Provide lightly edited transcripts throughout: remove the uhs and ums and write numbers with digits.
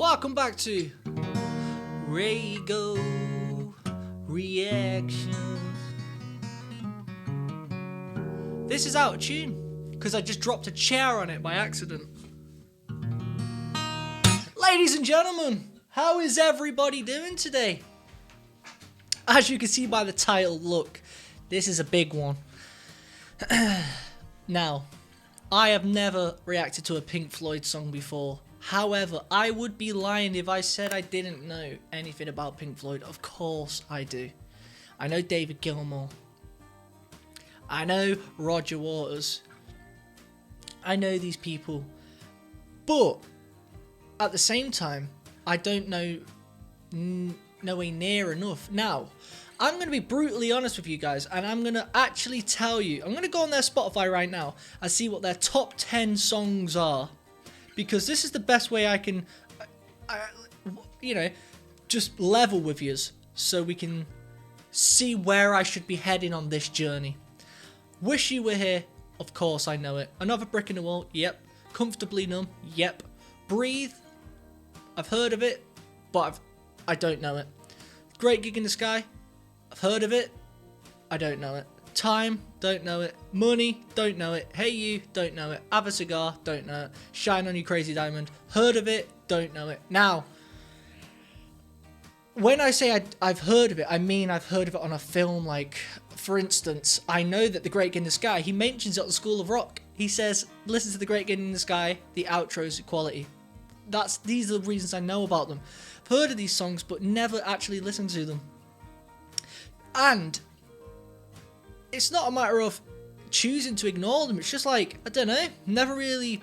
welcome back to RAYGO Reactions. This is out of tune because I just dropped a chair on it by accident. Ladies and gentlemen, how is everybody doing today? As you can see by the title, look, this is a big one. Now, I have never reacted to a Pink Floyd song before. However, I would be lying if I said I didn't know anything about Pink Floyd. Of course I do. I know David Gilmour. I know Roger Waters. I know these people. But at the same time, I don't know nowhere near enough. Now, I'm going to be brutally honest with you guys, and I'm going to actually tell you. I'm going to go on their Spotify right now and see what their top 10 songs are. Because this is the best way I can, just level with yous so we can see where I should be heading on this journey. Wish You Were Here, of course I know it. Another Brick in the Wall, yep. Comfortably Numb, yep. Breathe, I've heard of it, but I don't know it. Great Gig in the Sky, I've heard of it, I don't know it. Time, don't know it. Money, don't know it. Hey You, don't know it. Have a Cigar, don't know it. Shine On You Crazy Diamond, heard of it, don't know it. Now, when I say I've heard of it, I mean I've heard of it on a film. Like, for instance, I know that The Great Gig in the Sky, he mentions it on School of Rock. He says, listen to The Great Gig in the Sky, the outro's quality. These are the reasons I know about them. I've heard of these songs, but never actually listened to them. And it's not a matter of choosing to ignore them. It's just like, I don't know, never really,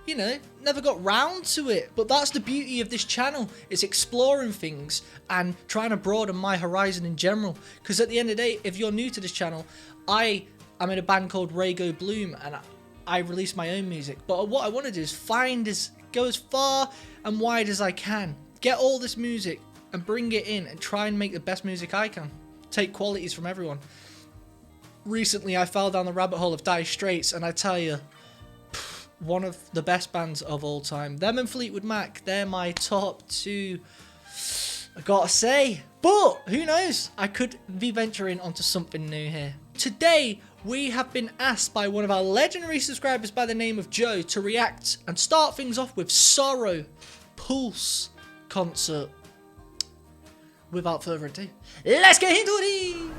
never got round to it. But that's the beauty of this channel. It's exploring things and trying to broaden my horizon in general. Because at the end of the day, if you're new to this channel, I am in a band called RAYGO Bloom, and I release my own music. But what I want to do is go as far and wide as I can. Get all this music and bring it in and try and make the best music I can. Take qualities from everyone. Recently, I fell down the rabbit hole of Dire Straits, and I tell you, one of the best bands of all time. Them and Fleetwood Mac, they're my top two, I gotta say. But, who knows? I could be venturing onto something new here. Today, we have been asked by one of our legendary subscribers by the name of Joe to react and start things off with Sorrow Pulse concert. Without further ado, let's get into it!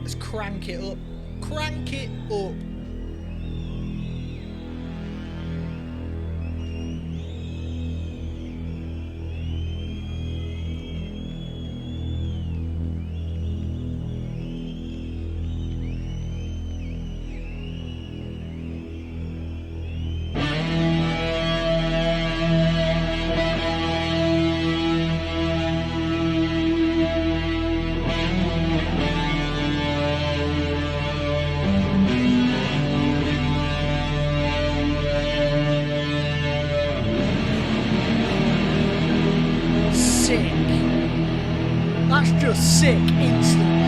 Let's crank it up. Crank it up. That's just sick instantly.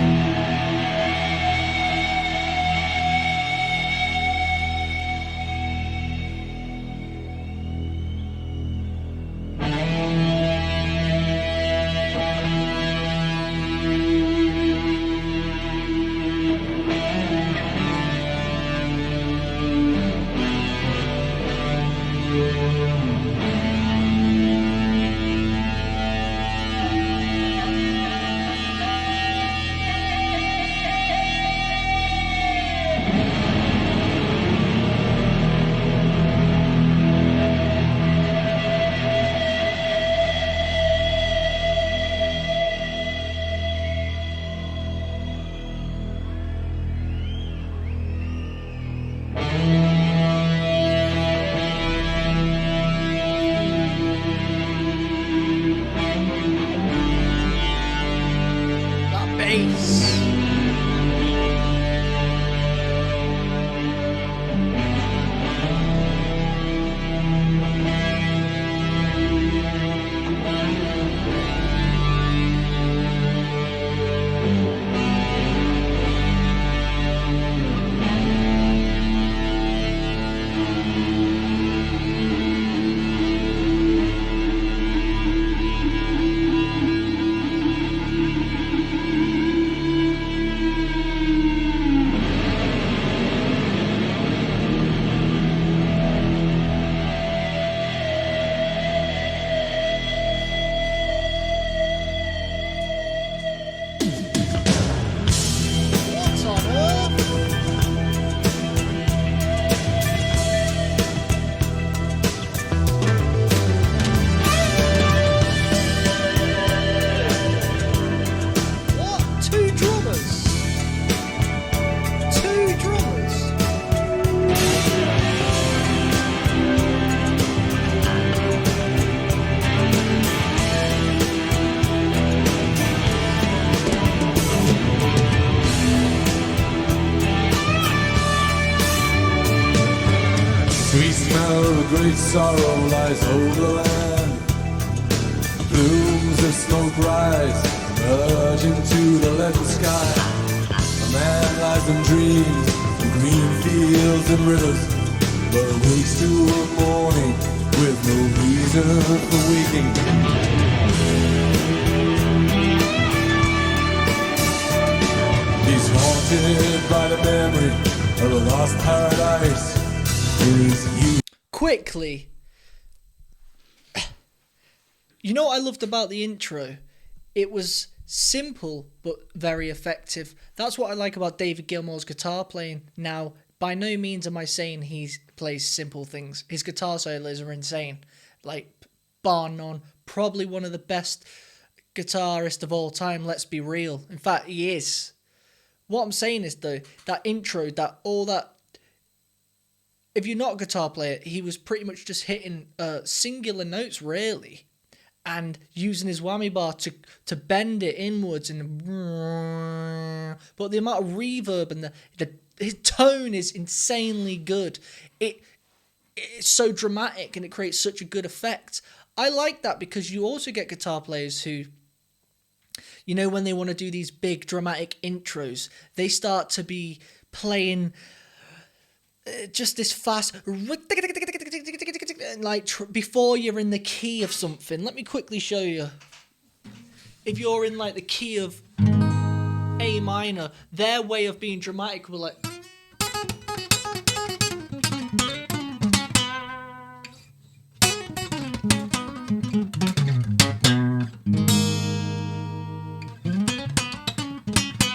Sweet smell of a great sorrow lies over the land. Plumes of smoke rise, merge into the leaden sky. A man lies and dreams of green fields and rivers, but wakes to a morning with no reason for waking. He's haunted by the memory of a lost paradise. Quickly, you know what I loved about the intro? It was simple but very effective. That's what I like about David Gilmour's guitar playing. Now, by no means am I saying he plays simple things. His guitar solos are insane. Like, bar none. Probably one of the best guitarists of all time, let's be real. In fact, he is. What I'm saying is, though, that intro, if you're not a guitar player, he was pretty much just hitting singular notes, really, and using his whammy bar to bend it inwards. But the amount of reverb and his tone is insanely good. It's so dramatic and it creates such a good effect. I like that because you also get guitar players who, you know, when they want to do these big dramatic intros, they start to be playing just this fast, like before you're in the key of something. Let me quickly show you. If you're in like the key of A minor, their way of being dramatic will like.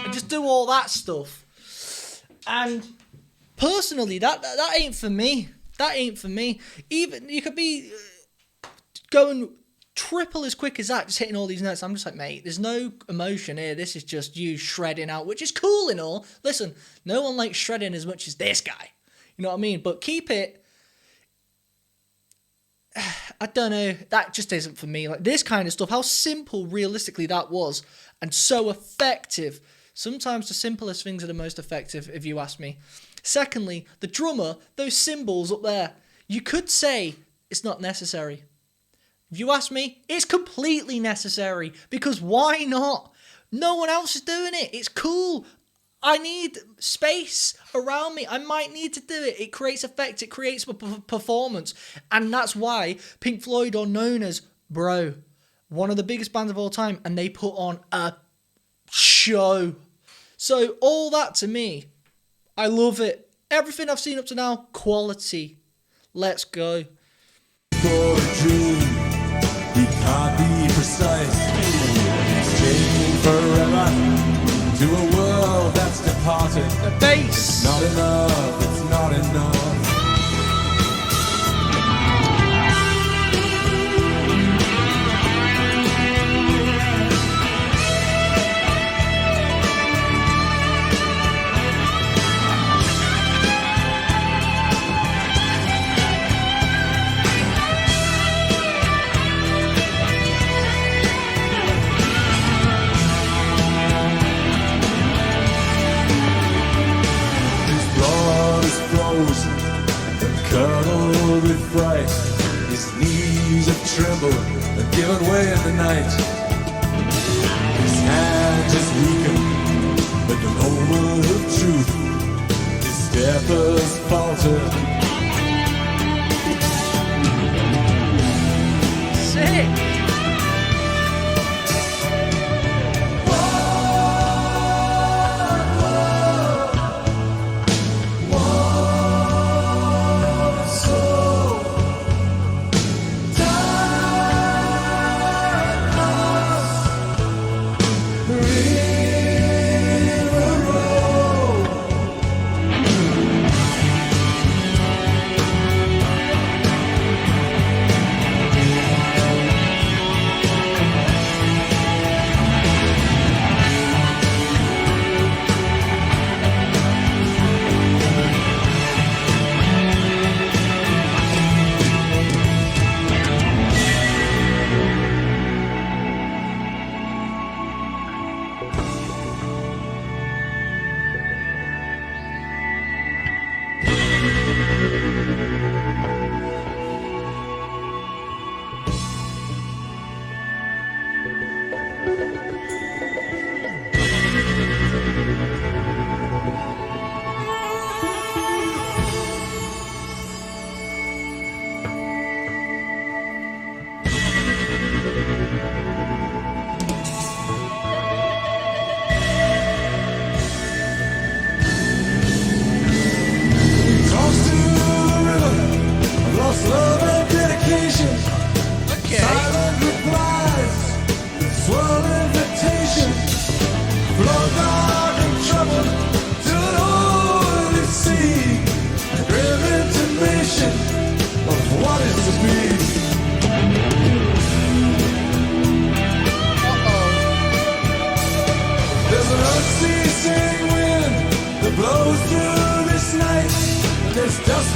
And just do all that stuff. And personally, that ain't for me. That ain't for me. Even you could be going triple as quick as that, just hitting all these notes. I'm just like, mate, there's no emotion here. This is just you shredding out, which is cool and all. Listen, no one likes shredding as much as this guy. You know what I mean? But keep it. I don't know. That just isn't for me. Like this kind of stuff, how simple realistically that was, and so effective. Sometimes the simplest things are the most effective, if you ask me. Secondly, the drummer, those cymbals up there, you could say it's not necessary. If you ask me, it's completely necessary, because why not? No one else is doing it. It's cool. I need space around me. I might need to do it. It creates effect. It creates performance. And that's why Pink Floyd are known as, bro, one of the biggest bands of all time, and they put on a show. So all that to me, I love it. Everything I've seen up to now, quality. Let's go. For a dream, he can't be precise. He's changing forever to a world that's departed. The bass. Not enough, it's not enough. Curdled with fright, his knees have trembled and given way in the night. His hand has weakened at the moment of truth. His step has faltered. Sick.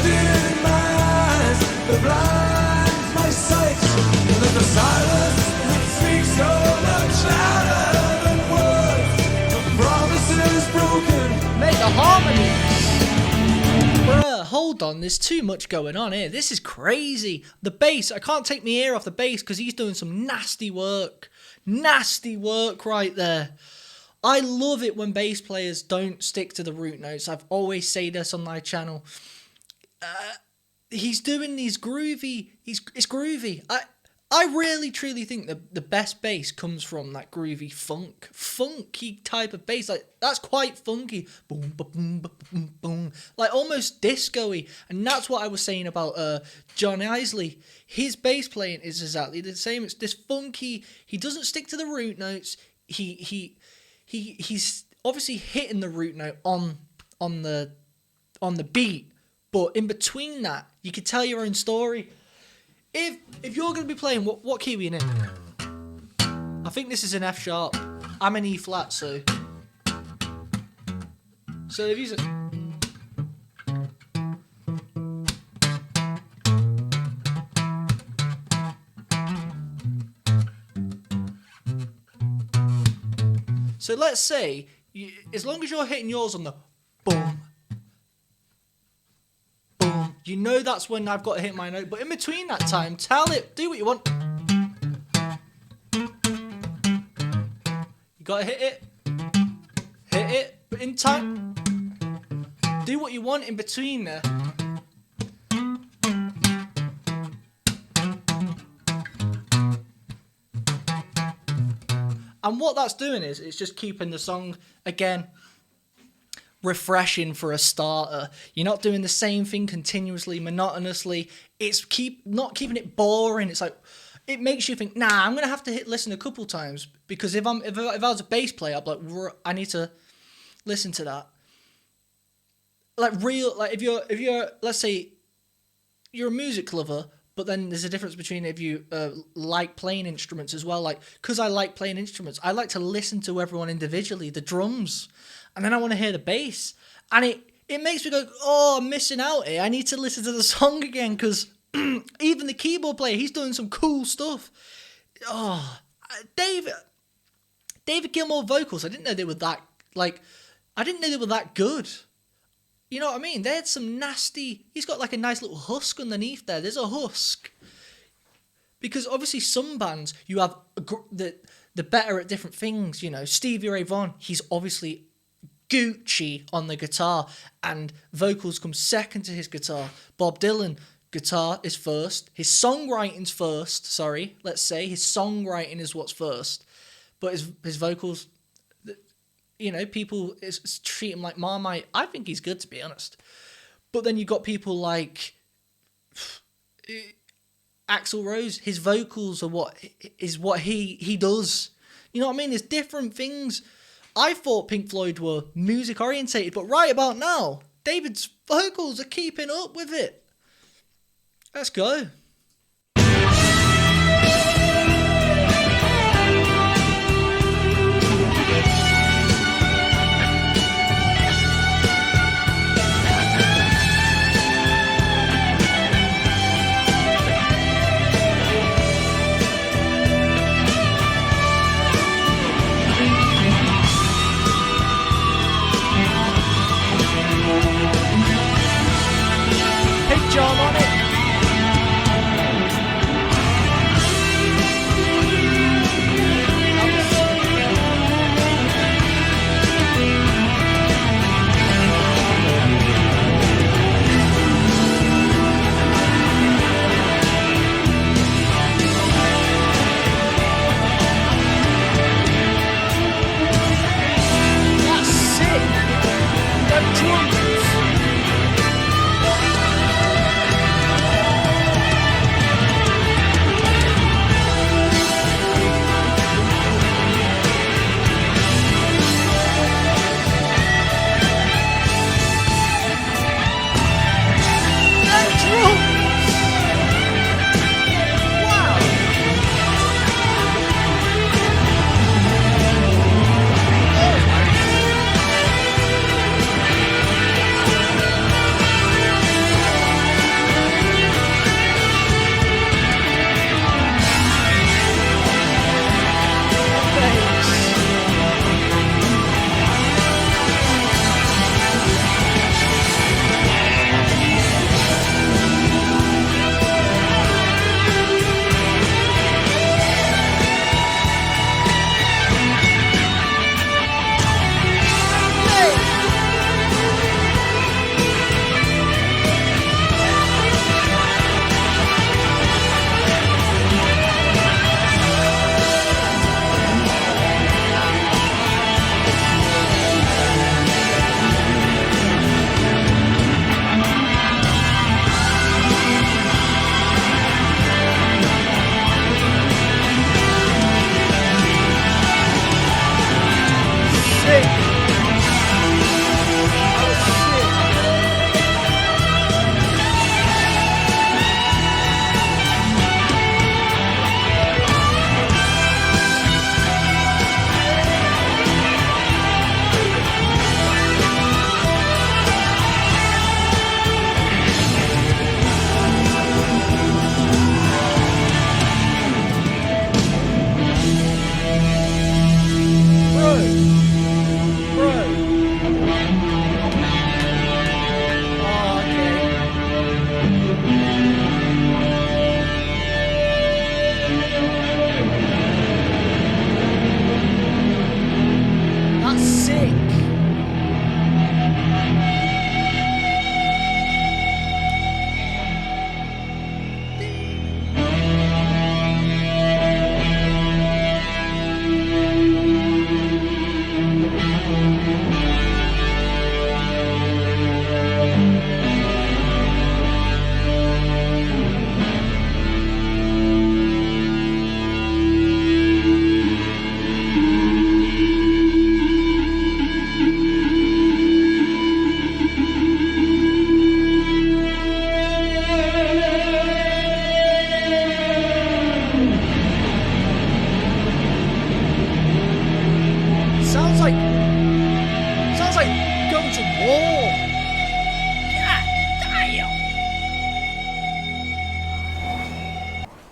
in my eyes that blinds my sight. And there's a silence that speaks so much louder than words. The promises broken. Mate, the harmony. Bruh, hold on, there's too much going on here. This is crazy. The bass, I can't take my ear off the bass because he's doing some nasty work. Nasty work right there. I love it when bass players don't stick to the root notes. I've always said this on my channel. He's doing these groovy, it's groovy. I really truly think that the best bass comes from that groovy funky type of bass. Like, that's quite funky. Boom, boom, boom, boom, boom. Like, almost disco-y. And that's what I was saying about John Isley. His bass playing is exactly the same. It's this funky, he doesn't stick to the root notes. He's obviously hitting the root note on the beat. But in between that, you can tell your own story. If you're going to be playing, what key are we in? I think this is an F sharp. I'm an E flat, so if you so let's say as long as you're hitting yours on the boom. You know that's when I've got to hit my note. But in between that time, tell it. Do what you want. You got to hit it. Hit it. But in time. Do what you want in between there. And what that's doing is it's just keeping the song, again, refreshing for a starter. You're not doing the same thing continuously, monotonously. It's not keeping it boring. It's like, it makes you think, nah, I'm gonna have to listen a couple times, because if I was a bass player, I'd be like, I need to listen to that. Like if you're let's say you're a music lover, but then there's a difference between if you like playing instruments as well. Like, because I like playing instruments, I like to listen to everyone individually, the drums. And then I want to hear the bass. And it makes me go, oh, I'm missing out here. I need to listen to the song again, because even the keyboard player, he's doing some cool stuff. Oh, David Gilmour vocals, I didn't know they were that, good. You know what I mean? They had some nasty, he's got like a nice little husk underneath there. There's a husk. Because obviously some bands, you have the better at different things, you know. Stevie Ray Vaughan, he's obviously Gucci on the guitar, and vocals come second to his guitar. Bob Dylan, guitar is first. His songwriting's first, let's say. His songwriting is what's first. But his vocals, you know, people treat him like Marmite. I think he's good, to be honest. But then you've got people like Axl Rose. His vocals are what he does. You know what I mean? There's different things. I thought Pink Floyd were music orientated, but right about now, David's vocals are keeping up with it. Let's go. John on it.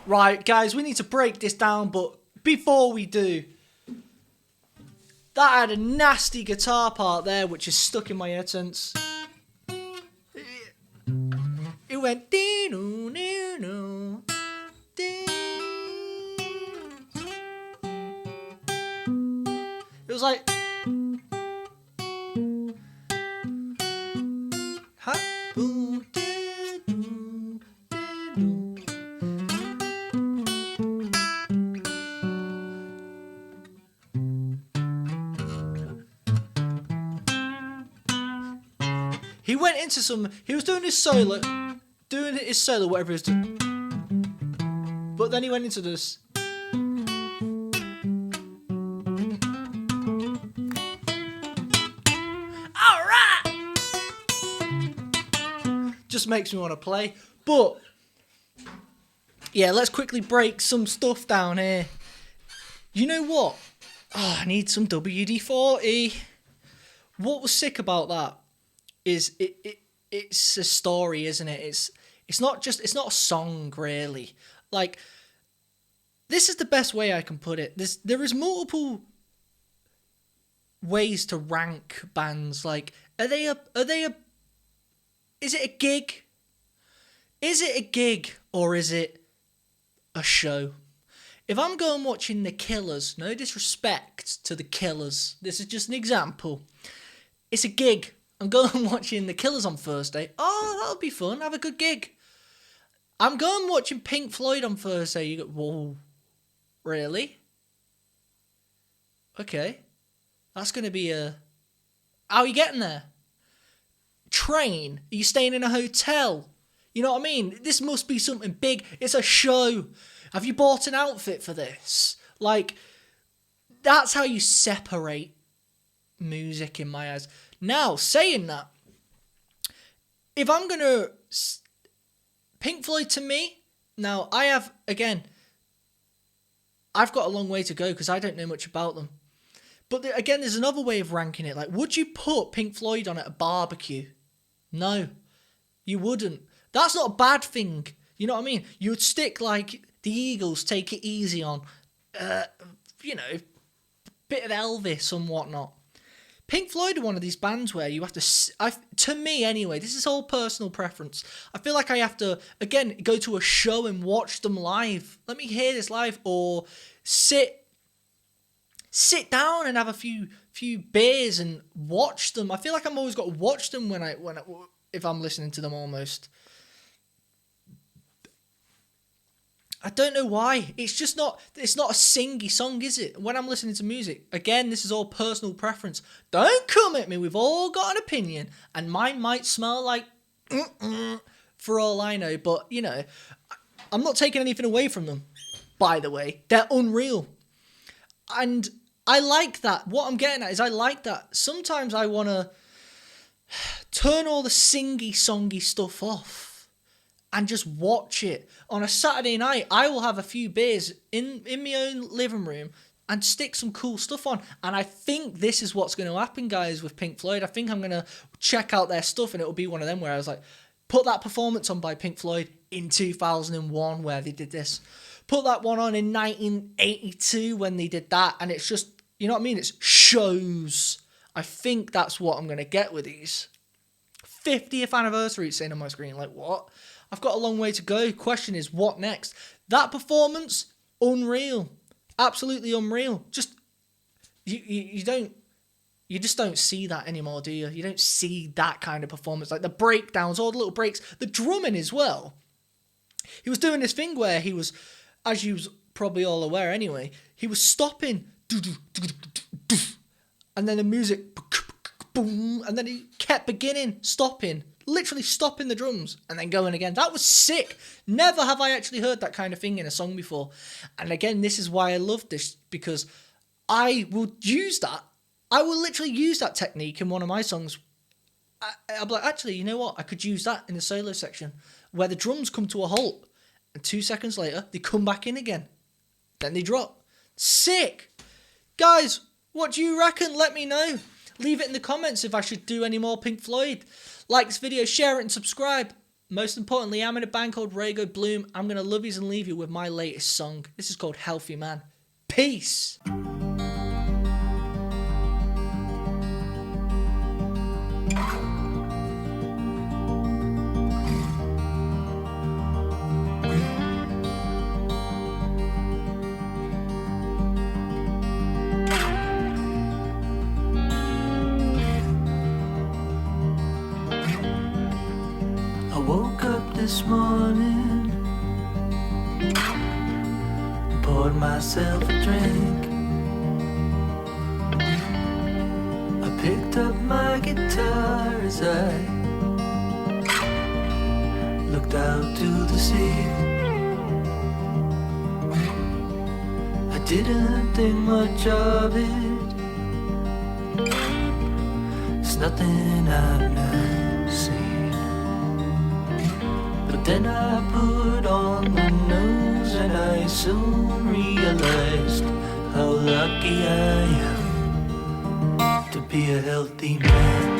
Right, guys, we need to break this down, but before we do, that had a nasty guitar part there, which is stuck in my head since. It went dee-doo-doo-doo, dee. It was like, huh? Ooh, dee-doo, dee-doo. He went into some. He was doing his solo, whatever he was doing. But then he went into this. Alright! Just makes me want to play. But, yeah, let's quickly break some stuff down here. You know what? Oh, I need some WD-40. What was sick about that is it's a story, isn't it? It's not a song, really. Like, this is the best way I can put it. There is multiple ways to rank bands. Like, is it a gig? Is it a gig or is it a show? If I'm going watching The Killers, no disrespect to The Killers, this is just an example. It's a gig. I'm going watching The Killers on Thursday. Oh, that'll be fun. Have a good gig. I'm going watching Pink Floyd on Thursday. You go, whoa, really? Okay. That's going to be a... How are you getting there? Train? Are you staying in a hotel? You know what I mean? This must be something big. It's a show. Have you bought an outfit for this? Like, that's how you separate music in my eyes. Now, saying that, if I'm going to... Pink Floyd to me, now I've got a long way to go because I don't know much about them. But again, there's another way of ranking it. Like, would you put Pink Floyd on at a barbecue? No, you wouldn't. That's not a bad thing. You know what I mean? You would stick like the Eagles, Take It Easy on, bit of Elvis and whatnot. Pink Floyd are one of these bands where you have to... to me, anyway, this is all personal preference. I feel like I have to, again, go to a show and watch them live. Let me hear this live. Or sit down and have a few beers and watch them. I feel like I'm always got to watch them if I'm listening to them almost. I don't know why. It's not a singy song, is it? When I'm listening to music, again, this is all personal preference. Don't come at me. We've all got an opinion, and mine might smell like for all I know. But, I'm not taking anything away from them, by the way. They're unreal. And I like that. What I'm getting at is I like that. Sometimes I want to turn all the singy, songy stuff off and just watch it. On a Saturday night, I will have a few beers in my own living room and stick some cool stuff on. And I think this is what's going to happen, guys, with Pink Floyd. I think I'm going to check out their stuff and it'll be one of them where I was like, put that performance on by Pink Floyd in 2001 where they did this. Put that one on in 1982 when they did that. And it's just, you know what I mean? It's shows. I think that's what I'm going to get with these. 50th anniversary, it's saying on my screen. Like, what? I've got a long way to go. Question is, what next? That performance, unreal. Absolutely unreal. Just, you just don't see that anymore, do you? You don't see that kind of performance. Like the breakdowns, all the little breaks. The drumming as well. He was doing this thing where he was, as you was probably all aware anyway, he was stopping. And then the music, boom. And then he kept beginning, stopping. Literally stopping the drums and then going again. That was sick. Never have I actually heard that kind of thing in a song before. And again, this is why I love this, because I will use that. I will literally use that technique in one of my songs. I'll be like, actually, you know what? I could use that in the solo section where the drums come to a halt and 2 seconds later, they come back in again. Then they drop. Sick. Guys, what do you reckon? Let me know. Leave it in the comments if I should do any more Pink Floyd. Like this video, share it and subscribe. Most importantly, I'm in a band called RAYGO Bloom. I'm going to love yous and leave you with my latest song. This is called Healthy Man. Peace! I woke up this morning, poured myself a drink. I picked up my guitar as I looked out to the sea. I didn't think much of it, it's nothing I've never seen. But then I put on the news and I soon realized how lucky I am to be a healthy man.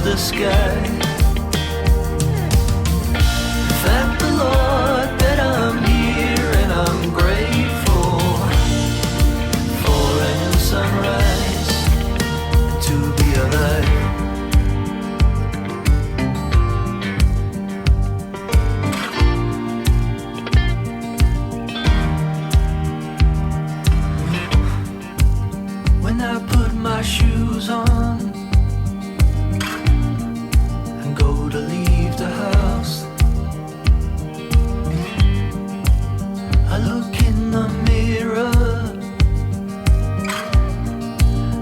The sky. Thank the Lord that I'm here and I'm grateful for a new sunrise to be alive. When I put my shoes on to leave the house, I look in the mirror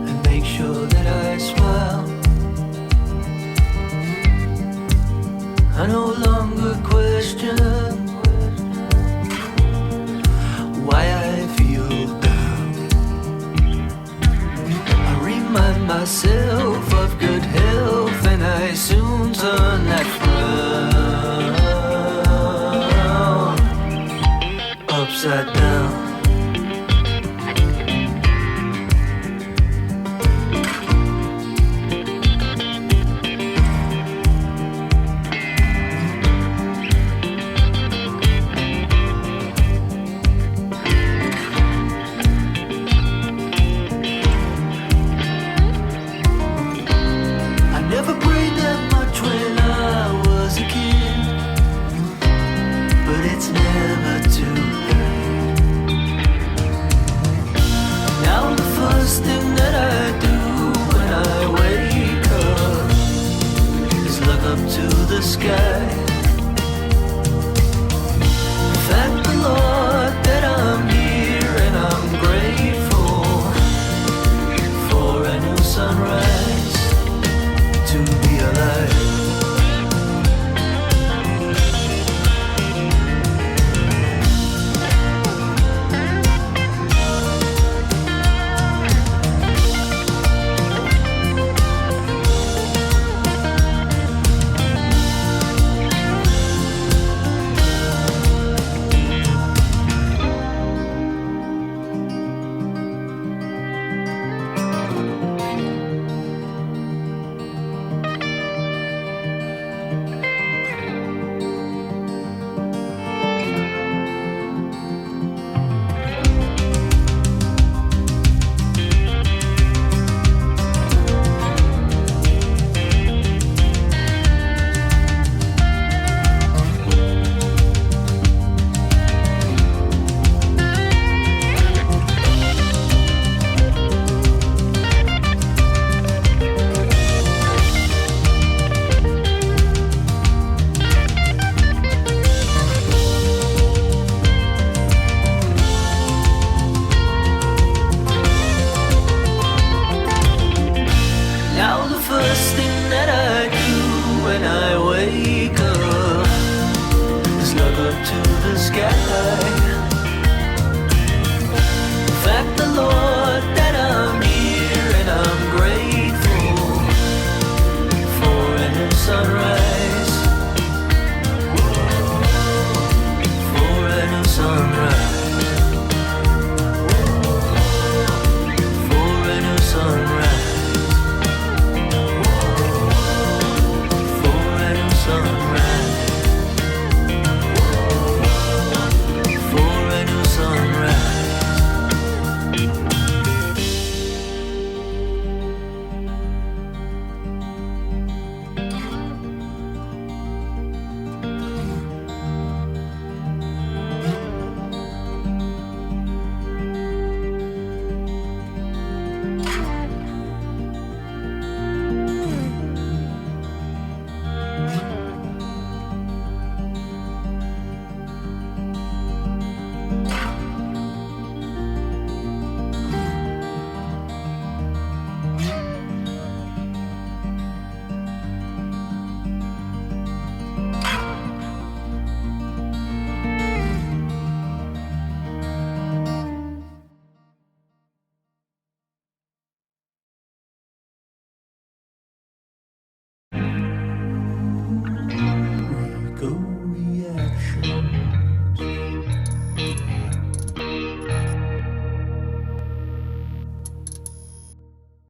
and make sure that I smile. I no longer question why I feel down. I remind myself of good health and I soon turn that frown upside down. Never prayed that much when I was a kid, but it's never too late. Now the first thing that I do when I wake up is look up to the sky.